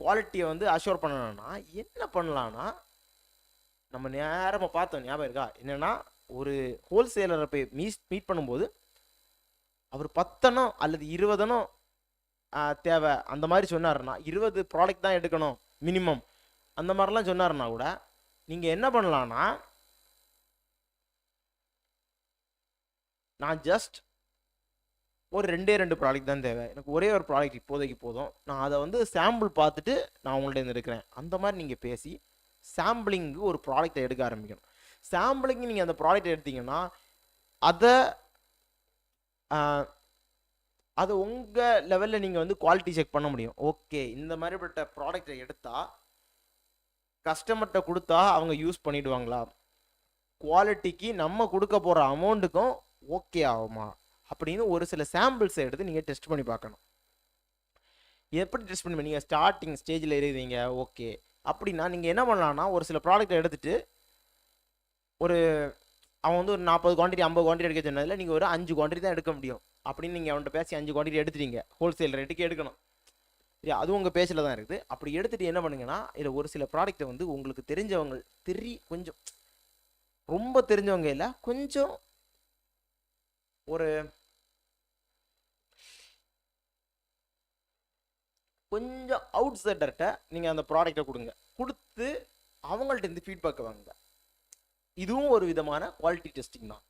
குவாலிட்டியை வந்து அஷ்யூர் பண்ணணும்னா என்ன பண்ணலான்னா, நம்ம நேரமாக பார்த்தோம் ஞாபகம் இருக்கா, என்னென்னா ஒரு ஹோல்சேலரை போய் மீட் பண்ணும்போது அவர் 10 அல்லது 20 தேவை அந்த மாதிரி சொன்னாருன்னா, 20 ப்ராடக்ட் தான் எடுக்கணும் மினிமம் அந்த மாதிரிலாம் சொன்னாருன்னா கூட நீங்கள் என்ன பண்ணலான்னா, நான் ஜஸ்ட் ஒரு 2 ப்ராடக்ட் தான் தேவை, எனக்கு ஒரே ஒரு ப்ராடக்ட் இப்போதைக்கு போதும், நான் அதை வந்து சாம்பிள் பார்த்துட்டு நான் உங்கள்கிட்ட இருக்கிறேன் அந்த மாதிரி நீங்கள் பேசி சாம்பிளிங்கு ஒரு ப்ராடக்டை எடுக்க ஆரம்பிக்கணும். சாம்பிளிங்கு நீங்கள் அந்த ப்ராடக்ட் எடுத்தீங்கன்னா அதை உங்கள் லெவலில் நீங்கள் வந்து குவாலிட்டி செக் பண்ண முடியும். ஓகே, இந்த மாதிரிப்பட்ட ப்ராடக்டை எடுத்தால் கஸ்டமர்கிட்ட கொடுத்தா அவங்க யூஸ் பண்ணிவிடுவாங்களா, குவாலிட்டிக்கு நம்ம கொடுக்க போகிற அமௌண்ட்டுக்கும் ஓகே ஆகுமா அப்படின்னு ஒரு சில சாம்பிள்ஸை எடுத்து நீங்கள் டெஸ்ட் பண்ணி பார்க்கணும். எப்படி டெஸ்ட் பண்ணி நீங்கள் ஸ்டார்டிங் ஸ்டேஜில் இருக்கிறீங்க ஓகே அப்படின்னா நீங்கள் என்ன பண்ணலான்னா, ஒரு சில ப்ராடக்ட்டை எடுத்துகிட்டு அவன் வந்து ஒரு 40 குவான்டிட்டி 50 குவான்டிட்டி எடுக்க சொன்னதில் நீங்கள் ஒரு 5 குவான்டிட்டி தான் எடுக்க முடியும் அப்படின்னு நீங்கள் அவன்கிட்ட பேசி 5 குவான்டிட்டி எடுத்துட்டீங்க, ஹோல்சேல் ரேட்டுக்கு எடுக்கணும். சரி, அதுவும் உங்கள் பேச்சில் தான் இருக்குது. அப்படி எடுத்துகிட்டு என்ன பண்ணுங்கன்னா, இதில் ஒரு சில ப்ராடக்ட்டை வந்து உங்களுக்கு தெரிஞ்சவங்க கொஞ்சம் ரொம்ப தெரிஞ்சவங்க இல்லை, கொஞ்சம் கொஞ்சம் அவுட் சைடர்கிட்ட நீங்கள் அந்த ப்ராடக்டை கொடுத்து அவங்கள்ட்ட இருந்து ஃபீட்பேக் வாங்குங்க. இதுவும் ஒரு விதமான குவாலிட்டி டெஸ்டிங் தான்.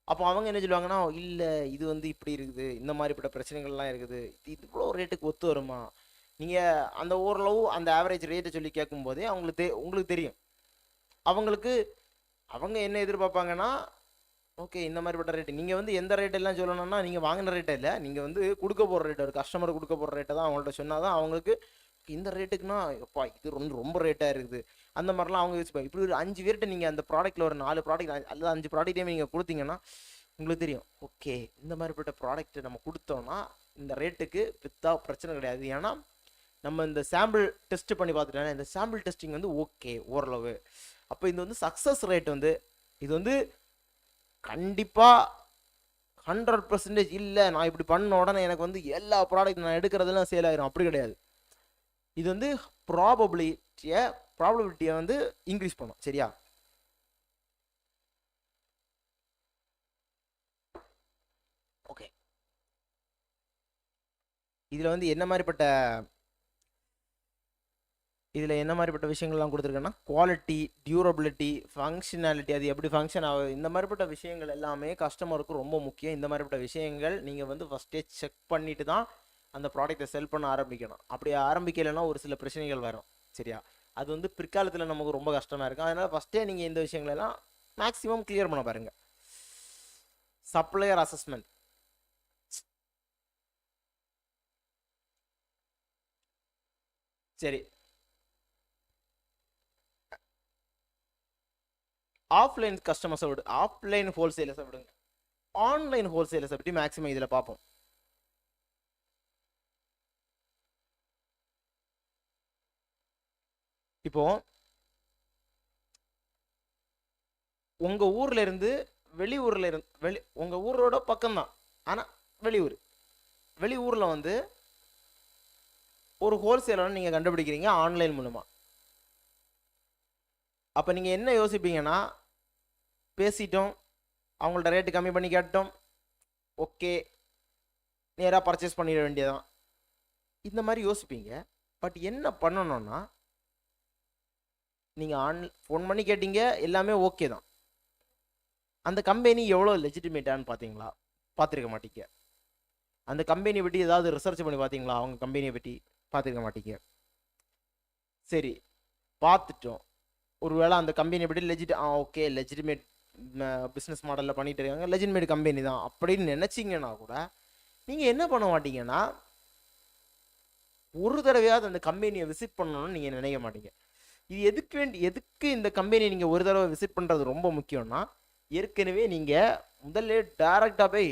அப்போ அவங்க என்ன சொல்லுவாங்கன்னா, இல்லை இது வந்து இப்படி இருக்குது, இந்த மாதிரிப்பட்ட பிரச்சனைகள்லாம் இருக்குது, இது இவ்வளோ ரேட்டுக்கு ஒத்து வருமா, நீங்கள் அந்த ஓரளவு அந்த ஆவரேஜ் ரேட்டை சொல்லி கேட்கும்போதே உங்களுக்கு தெரியும் அவங்க என்ன எதிர்பார்ப்பாங்கன்னா, ஓகே இந்த மாதிரிப்பட்ட ரேட்டு நீங்கள் வந்து எந்த ரேட்டெல்லாம் சொல்லணும்னா நீங்கள் வாங்கின ரேட்டை இல்லை, நீங்கள் வந்து கொடுக்க போகிற ரேட்டு, ஒரு கஸ்டமர் கொடுக்க போகிற ரேட்டை தான் அவங்கள்ட்ட சொன்னால் தான் அவங்களுக்கு இந்த ரேட்டுக்குன்னா எப்பா இது ரொம்ப ரேட்டாக இருக்குது அந்த மாதிரிலாம் அவங்க யோசிப்பாங்க. இப்படி ஒரு 5 பேர்கிட்ட நீங்கள் அந்த ப்ராடக்ட்டில் ஒரு 4 ப்ராடக்ட் அல்லது 5 ப்ராடக்ட்டையுமே நீங்கள் கொடுத்தீங்கன்னா உங்களுக்கு தெரியும், ஓகே இந்த மாதிரிப்பட்ட ப்ராடக்ட் நம்ம கொடுத்தோன்னா இந்த ரேட்டுக்கு விற்றா பிரச்சனை கிடையாது. ஏன்னா நம்ம இந்த சாம்பிள் டெஸ்ட் பண்ணி பார்த்துட்டோன்னா இந்த சாம்பிள் டெஸ்டிங் வந்து ஓகே ஓரளவு. அப்போ இது வந்து சக்ஸஸ் ரேட் வந்து இது வந்து கண்டிப்பாக 100% இல்லை, நான் இப்படி பண்ண உடனே எனக்கு வந்து எல்லா ப்ராடக்ட் நான் எடுக்கிறதெல்லாம் சேல் ஆகிரும் அப்படி கிடையாது. இது வந்து ப்ராபபிலிட்டியை வந்து இன்க்ரீஸ் பண்ணும். சரியா? ஓகே, இதில் வந்து என்ன மாதிரிப்பட்ட விஷயங்கள்லாம் கொடுத்துருக்கேன்னா, குவாலிட்டி, டியூரபிலிட்டி, ஃபங்க்ஷனாலிட்டி, அது எப்படி ஃபங்க்ஷன் ஆகுது, இந்த மாதிரிப்பட்ட விஷயங்கள் எல்லாமே கஸ்டமருக்கு ரொம்ப முக்கியம். இந்த மாதிரிப்பட்ட விஷயங்கள் நீங்கள் வந்து ஃபஸ்ட்டே செக் பண்ணிட்டு தான் அந்த ப்ராடக்ட்டை செல் பண்ண ஆரம்பிக்கணும். அப்படி ஆரம்பிக்கலைன்னா ஒரு சில பிரச்சனைகள் வரும். சரியா? அது வந்து பிற்காலத்தில் நமக்கு ரொம்ப கஷ்டமாக இருக்கும். அதனால் ஃபஸ்ட்டே நீங்கள் இந்த விஷயங்களெல்லாம் மேக்ஸிமம் கிளியர் பண்ண பாருங்கள். Supplier assessment. சரி, ஆஃப்லைன் கஸ்டமர்ஸை விடு, ஆஃப்லைன் ஹோல்சேலர்ஸை விடுங்க, ஆன்லைன் ஹோல்சேலர்ஸை பற்றி மேக்ஸிமம் இதில் பார்ப்போம். இப்போ உங்கள் ஊரில் இருந்து உங்கள் ஊரோட பக்கம்தான், ஆனால் வெளியூரில் வந்து ஒரு ஹோல்சேலரை நீங்கள் கண்டுபிடிக்கிறீங்க ஆன்லைன் மூலமாக. அப்போ நீங்கள் என்ன யோசிப்பீங்கன்னா, பேசிட்டோம், அவங்கள்ட்ட ரேட்டு கம்மி பண்ணி கேட்டோம், ஓகே நேராக பர்ச்சேஸ் பண்ணிட வேண்டியதான், இந்த மாதிரி யோசிப்பீங்க. பட் என்ன பண்ணணும்னா, நீங்கள் ஃபோன் பண்ணி கேட்டீங்க, எல்லாமே ஓகே தான், அந்த கம்பெனி எவ்வளோ லெஜிட்டிமேட்டான்னு பார்த்துருக்க மாட்டீங்க. அந்த கம்பெனியை பற்றி ஏதாவது ரிசர்ச் பண்ணி பார்த்தீங்களா? அவங்க கம்பெனியை பற்றி பார்த்துருக்க மாட்டீங்க. சரி, பார்த்துட்டோம், ஒருவேளை அந்த கம்பெனியை பற்றி ஓகே லெஜிட்டிமேட் பிஸ்னஸ் மாடலில் பண்ணிட்டு இருக்காங்க, லெஜிட்டிமேட் கம்பெனி தான் அப்படின்னு நினச்சிங்கன்னா கூட நீங்கள் என்ன பண்ண மாட்டீங்கன்னா, ஒரு தடவையாவது அந்த கம்பெனியை விசிட் பண்ணணும்னு நீங்கள் நினைக்க மாட்டீங்க. இது எதுக்கு இந்த கம்பெனியை நீங்கள் ஒரு தடவை விசிட் பண்ணுறது ரொம்ப முக்கியம்னா, ஏற்கனவே நீங்கள் முதல்ல டைரெக்டாக போய்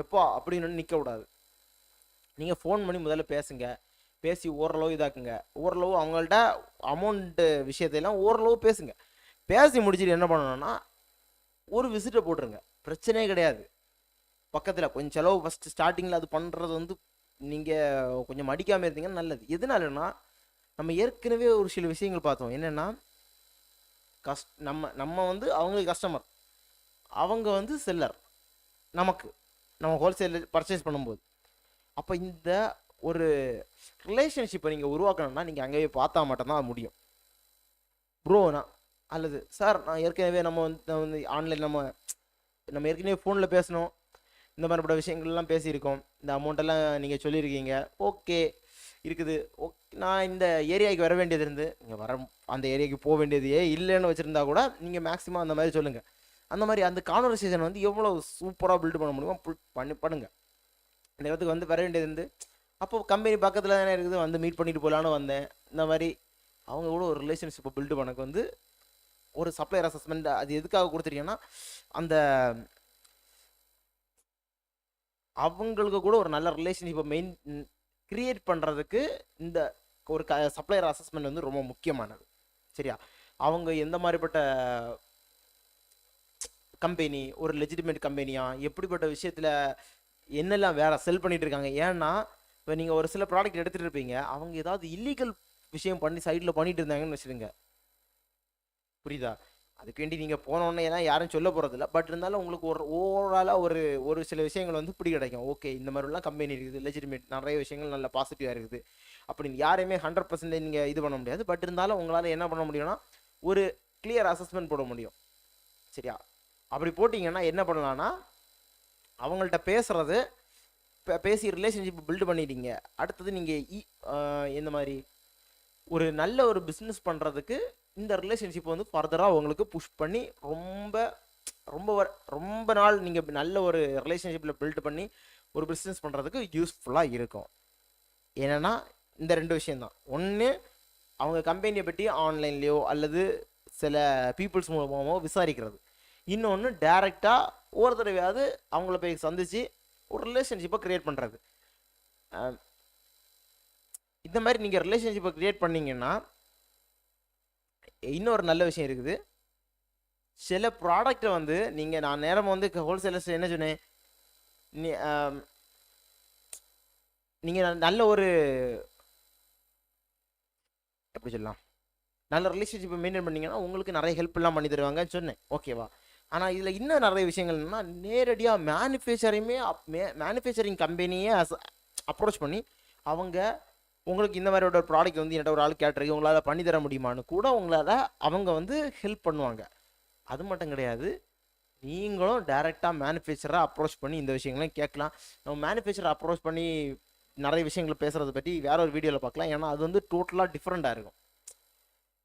எப்போ அப்படின்னு நிற்க விடாது. நீங்கள் ஃபோன் பண்ணி முதல்ல பேசி ஓரளவு இதாக்குங்க, ஓரளவு அவங்கள்ட்ட அமௌண்ட்டு விஷயத்தையெல்லாம் ஓரளவு பேசுங்க. பேசி முடிச்சுட்டு என்ன பண்ணணும்னா, ஒரு விசிட்டை போட்டுருங்க, பிரச்சனையே கிடையாது. பக்கத்தில் கொஞ்சம் செலவு ஃபஸ்ட்டு ஸ்டார்டிங்கில் அது பண்ணுறது வந்து நீங்கள் கொஞ்சம் மடிக்காமல் இருந்தீங்கன்னா நல்லது. எதனாலன்னா, நம்ம ஏற்கனவே ஒரு சில விஷயங்கள் பார்த்தோம். என்னென்னா நம்ம நம்ம வந்து அவங்களுக்கு கஸ்டமர், அவங்க வந்து செல்லர் நமக்கு, நம்ம ஹோல்சேல் பர்ச்சேஸ் பண்ணும்போது. அப்போ இந்த ஒரு ரிலேஷன்ஷிப்பை நீங்கள் உருவாக்கணும்னா நீங்கள் அங்கேயே பார்த்தா மட்டும்தான் அது முடியும். ப்ரோ நான் அல்லது சார் நான் ஏற்கனவே நம்ம வந்து ஆன்லைன் நம்ம ஏற்கனவே ஃபோனில் பேசணும், இந்த மாதிரிப்பட்ட விஷயங்கள்லாம் பேசியிருக்கோம், இந்த அமௌண்ட்டெல்லாம் நீங்கள் சொல்லியிருக்கீங்க, ஓகே இருக்குது. ஓகே, நான் இந்த ஏரியாவுக்கு வர வேண்டியது இருந்து நீங்கள் அந்த ஏரியாவுக்கு போக வேண்டியது இல்லைன்னு வச்சுருந்தா கூட நீங்கள் மேக்ஸிமம் அந்த மாதிரி சொல்லுங்கள். அந்த மாதிரி அந்த கான்வர்சேஷன் வந்து எவ்வளோ சூப்பராக பில்டு பண்ண முடியுமோ பண்ணுங்கள். இந்த இடத்துக்கு வந்து வர வேண்டியது இருந்து, அப்போது கம்பெனி பக்கத்தில் தானே இருக்குது, வந்து மீட் பண்ணிட்டு போகலான்னு வந்தேன். இந்த மாதிரி அவங்க கூட ஒரு ரிலேஷன்ஷிப்பை பில்டு பண்ணக்கு வந்து ஒரு சப்ளையர் அசஸ்மெண்ட் அது எதுக்காக கொடுத்துருக்கீங்கன்னா, அந்த அவங்களுக்கு கூட ஒரு நல்ல ரிலேஷன்ஷிப்பை கிரியேட் பண்ணுறதுக்கு இந்த ஒரு சப்ளையர் அசஸ்மெண்ட் வந்து ரொம்ப முக்கியமானது. சரியா? அவங்க எந்த மாதிரிப்பட்ட கம்பெனி, ஒரு லெஜிட்டிமேட் கம்பெனியா, எப்படிப்பட்ட விஷயத்தில் என்னெல்லாம் வேற செல் பண்ணிட்டு இருக்காங்க. ஏன்னா இப்போ நீங்கள் ஒரு சில ப்ராடக்ட் எடுத்துகிட்டு இருப்பீங்க, அவங்க ஏதாவது இல்லீகல் விஷயம் பண்ணி சைடில் பண்ணிட்டு இருந்தாங்கன்னு வச்சுருங்க. புரியுதா? அதுக்கு வேண்டி நீங்கள் போனோடனே எல்லாம் யாரும் சொல்ல போகிறதில்ல. பட் இருந்தாலும் உங்களுக்கு ஒரு ஓவராலாக ஒரு சில விஷயங்கள் வந்து இப்படி கிடைக்கும். ஓகே, இந்த மாதிரிலாம் கம்பெனி இருக்குது, லெஜிட்டிமேட், நிறைய விஷயங்கள் நல்ல பாசிட்டிவாக இருக்குது அப்படின்னு யாரையுமே 100% நீங்கள் இது பண்ண முடியாது. பட் இருந்தாலும் உங்களால் என்ன பண்ண முடியும்னா ஒரு கிளியர் அசஸ்மெண்ட் போட முடியும். சரியா? அப்படி போட்டிங்கன்னா என்ன பண்ணலான்னா, அவங்கள்ட்ட பேசுகிறது பேசி ரிலேஷன்ஷிப் பில்டு பண்ணிட்டீங்க. அடுத்தது நீங்கள் எந்த மாதிரி ஒரு நல்ல ஒரு பிஸ்னஸ் பண்ணுறதுக்கு இந்த ரிலேஷன்ஷிப் வந்து ஃபர்தராக உங்களுக்கு புஷ் பண்ணி ரொம்ப ரொம்ப ரொம்ப நாள் நீங்கள் நல்ல ஒரு ரிலேஷன்ஷிப்பில் பில்ட் பண்ணி ஒரு பிஸ்னஸ் பண்ணுறதுக்கு யூஸ்ஃபுல்லாக இருக்கும். ஏன்னா இந்த 2 விஷயந்தான். ஒன்று, அவங்க கம்பெனியை பற்றி ஆன்லைன்லேயோ அல்லது சில பீப்புள்ஸ் மூலமாகவோ விசாரிக்கிறது. இன்னொன்று, டைரெக்டாக ஒரு தடவையாவது அவங்கள போய் சந்தித்து ஒரு ரிலேஷன்ஷிப்பை க்ரியேட் பண்ணுறது. இந்த மாதிரி நீங்கள் ரிலேஷன்ஷிப்பை க்ரியேட் பண்ணிங்கன்னா இன்னொரு நல்ல விஷயம் இருக்குது. சில ப்ராடக்டை வந்து நான் நேரம் வந்து ஹோல்சேலர்ஸ் என்ன சொன்னேன், நீங்கள் நல்ல ஒரு எப்படி சொல்லலாம், நல்ல ரிலேஷன்ஷிப்பை மெயின்டைன் பண்ணிங்கன்னா உங்களுக்கு நிறைய ஹெல்ப்லாம் பண்ணி தருவாங்கன்னு சொன்னேன். ஓகேவா? ஆனால் இதில் இன்னும் நிறைய விஷயங்கள் என்னன்னா, நேரடியாக மேனுஃபேக்சரிங் கம்பெனியே அப்ரோச் பண்ணி அவங்க உங்களுக்கு இந்த மாதிரி ஒரு ப்ராடக்ட் வந்து என்கிட்ட ஒரு ஆள் கேட்டிருக்கு, உங்களால் பண்ணி தர முடியுமான்னு கூட அவங்க வந்து ஹெல்ப் பண்ணுவாங்க. அது மட்டும் கிடையாது, நீங்களும் டைரெக்டாக மேனுஃபேக்சராக அப்ரோச் பண்ணி இந்த விஷயங்களையும் கேட்கலாம். நம்ம மேனுஃபேக்சரை அப்ரோச் பண்ணி நிறைய விஷயங்களை பேசுகிறத பற்றி வேற ஒரு வீடியோவில் பார்க்கலாம். ஏன்னா அது வந்து டோட்டலாக டிஃப்ரெண்ட்டாக இருக்கும்.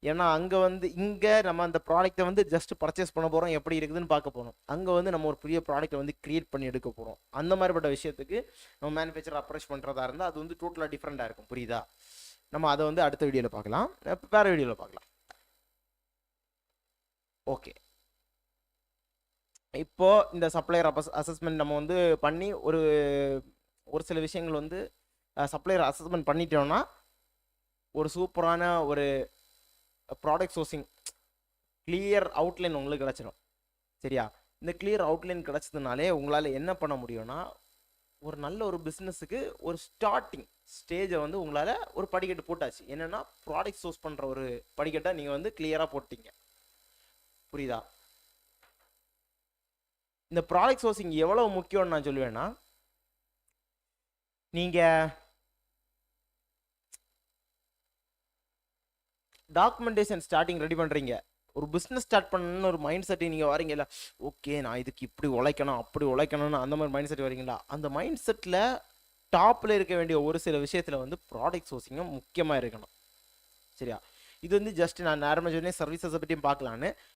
ஏன்னா அங்கே வந்து இங்கே நம்ம அந்த ப்ராடக்ட்டை வந்து ஜஸ்ட் பர்ச்சேஸ் பண்ண போகிறோம், எப்படி இருக்குதுன்னு பார்க்க போகிறோம். அங்கே வந்து நம்ம ஒரு புதிய ப்ராடக்ட்டை வந்து க்ரியேட் பண்ணி எடுக்க போகிறோம். அந்த மாதிரிப்பட்ட விஷயத்துக்கு நம்ம மேனுஃபேக்சர் அப்ரோச் பண்ணுறதா இருந்தால் அது வந்து டோட்டலாக டிஃப்ரெண்ட்டாக இருக்கும். புரியுதா? நம்ம அதை வந்து அடுத்த வீடியோவில் பார்க்கலாம், வேறு வீடியோவில் பார்க்கலாம். ஓகே, இப்போது இந்த சப்ளையர் அசஸ்மெண்ட் நம்ம வந்து பண்ணி ஒரு சில விஷயங்கள் வந்து சப்ளையர் அசஸ்மெண்ட் பண்ணிட்டோம்னா ஒரு சூப்பரான ஒரு ப்ராடக்ட் சோர்சிங் கிளியர் அவுட்லைன் உங்களுக்கு கிடச்சிடும். சரியா? இந்த கிளியர் அவுட்லைன் கிடச்சதுனாலே உங்களால் என்ன பண்ண முடியும்னா, ஒரு நல்ல ஒரு பிஸ்னஸுக்கு ஒரு ஸ்டார்டிங் ஸ்டேஜை வந்து உங்களால் ஒரு படிக்கட்டு போட்டாச்சு. என்னென்னா ப்ராடக்ட் சோர்ஸ் பண்ணுற ஒரு படிக்கட்டை நீங்கள் வந்து கிளியராக போட்டீங்க. புரியுதா? இந்த ப்ராடக்ட் சோர்சிங் எவ்வளோ முக்கியம்னு நான் சொல்லுவேன்னா, நீங்கள் டாக்குமெண்டேஷன் ஸ்டார்டிங் ரெடி பண்ணுறீங்க, ஒரு பிஸ்னஸ் ஸ்டார்ட் பண்ணணும்னு ஒரு மைண்ட் செட்டை நீங்கள் வரீங்களா, ஓகே நான் இதுக்கு இப்படி உழைக்கணும் அப்படி உழைக்கணும்னு அந்த மாதிரி மைண்ட் செட் வரீங்களா, அந்த மைண்ட் செட்டில் டாப்பில் இருக்க வேண்டிய ஒரு சில விஷயத்தில் வந்து ப்ராடக்ட் சோர்சிங்கும் முக்கியமாக இருக்கணும். சரியா? இது வந்து ஜஸ்ட் நான் நேரமாக சொன்னேன் சர்வீசஸை பற்றியும் பார்க்கலான்னு.